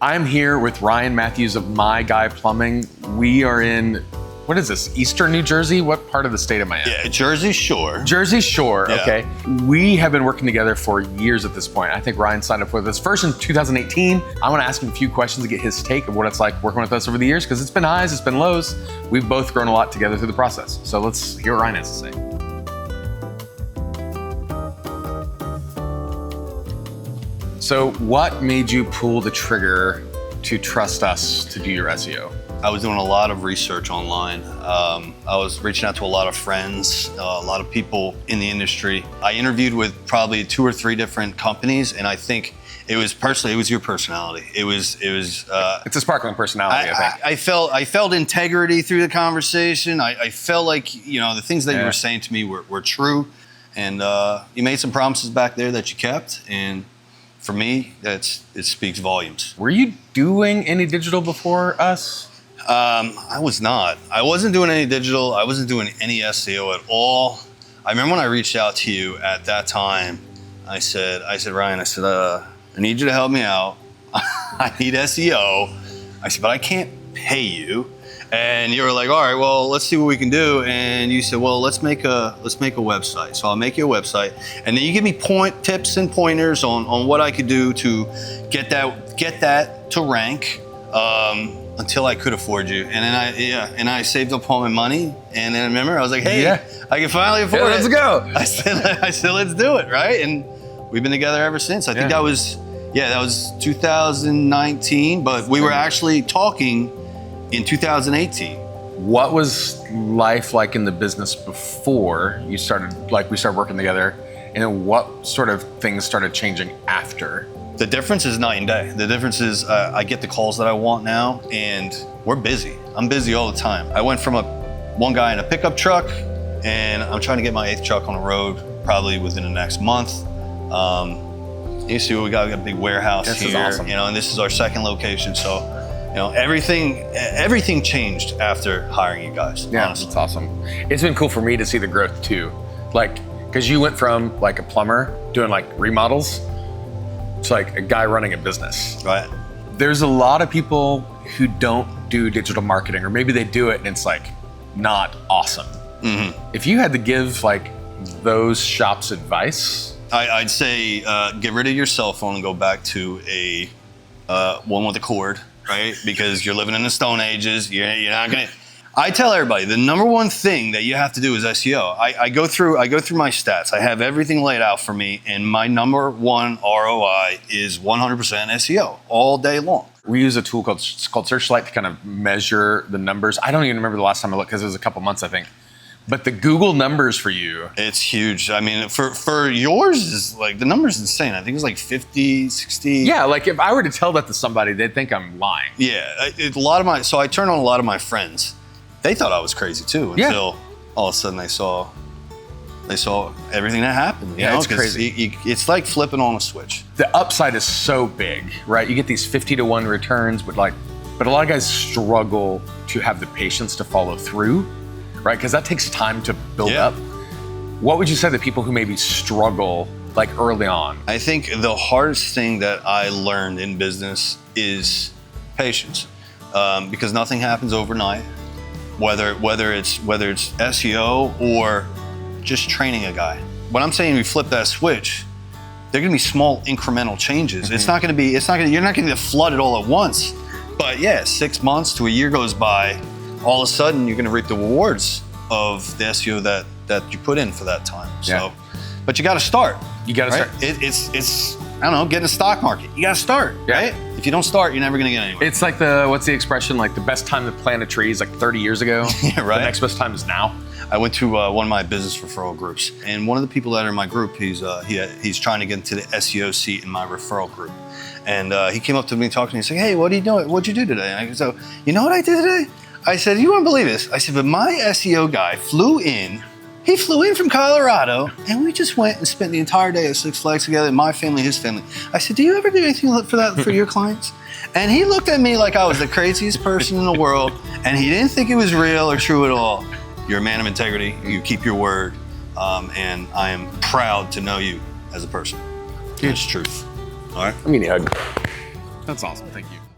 I'm here with Ryan Matthews of MyGuy Plumbing. We are in, what is this, Eastern New Jersey? What part of the state am I in? Yeah, Jersey Shore. Jersey Shore, Yeah. okay. We have been working together for years at this point. I think Ryan signed up with us first in 2018. I want to ask him a few questions to get his take of what it's like working with us over the years, because it's been highs, it's been lows. We've both grown a lot together through the process. So let's hear what Ryan has to say. So what made you pull the trigger to trust us to do your SEO? I was doing a lot of research online. I was reaching out to a lot of friends, a lot of people in the industry. I interviewed with probably 2 or 3 different companies, and I think it was your personality. It was. It's a sparkling personality, I think. I felt integrity through the conversation. I felt like, the things that you were saying to me were true, and you made some promises back there that you kept, and for me, it speaks volumes. Were you doing any digital before us? I was not. I wasn't doing any digital. I wasn't doing any SEO at all. I remember when I reached out to you at that time, I said, Ryan, I need you to help me out. I need SEO. I said, but I can't pay you. And you were like, all right, well, let's see what we can do. And you said, well, let's make a website. So I'll make you a website. And then you give me tips and pointers on what I could do to get that to rank until I could afford you. And then I saved up all my money. And then I remember I was like, hey, I can finally afford it. Let's go. I said, let's do it, right? And we've been together ever since. I think that was 2019, but we were actually talking in 2018. What was life like in the business before we started working together, and then what sort of things started changing after? The difference is night and day. The difference is I get the calls that I want now, and we're busy. I'm busy all the time. I went from one guy in a pickup truck, and I'm trying to get my 8th truck on the road probably within the next month. You see, we got a big warehouse here. This is awesome. And this is our 2nd location, so everything changed after hiring you guys. Yeah, honestly. it's awesome. It's been cool for me to see the growth too. Because you went from a plumber doing remodels to a guy running a business. Right. There's a lot of people who don't do digital marketing, or maybe they do it and it's not awesome. Mm-hmm. If you had to give those shops advice, I'd say get rid of your cell phone and go back to a one with a cord. Right? Because you're living in the Stone Ages. You're not gonna. I tell everybody the number one thing that you have to do is SEO. I go through my stats. I have everything laid out for me, and my number one ROI is 100% SEO all day long. We use a tool called SearchLight to kind of measure the numbers. I don't even remember the last time I looked because it was a couple months, I think. But the Google numbers for you. It's huge. I mean, for yours is the number's insane. I think it's 50, 60. Yeah, if I were to tell that to somebody, they'd think I'm lying. Yeah, so I turned on a lot of my friends. They thought I was crazy too until all of a sudden they saw everything that happened. It's crazy. It's like flipping on a switch. The upside is so big, right? You get these 50-to-1 returns, but a lot of guys struggle to have the patience to follow through. Right, because that takes time to build up. What would you say to people who maybe struggle early on? I think the hardest thing that I learned in business is patience, because nothing happens overnight. Whether it's SEO or just training a guy. When I'm saying we flip that switch, they're going to be small incremental changes. Mm-hmm. You're not going to flood it all at once. But 6 months to a year goes by. All of a sudden, you're going to reap the rewards of the SEO that you put in for that time. So, but you got to start. You got to start. It's I don't know, get in the stock market. You got to start, right? If you don't start, you're never going to get anywhere. It's what's the expression? The best time to plant a tree is 30 years ago. Yeah, right. The next best time is now. I went to one of my business referral groups, and one of the people that are in my group, he's trying to get into the SEO seat in my referral group. And he came up to me and talked to me. He's like, hey, what are you doing? What'd you do today? And I go, you know what I did today? I said, you won't believe this. I said, but my SEO guy flew in. He flew in from Colorado, and we just went and spent the entire day at Six Flags together, my family, his family. I said, do you ever do anything for your clients? And he looked at me like I was the craziest person in the world, and he didn't think it was real or true at all. You're a man of integrity. You keep your word, and I am proud to know you as a person. It's truth. All right? Let me hug. That's awesome. Thank you.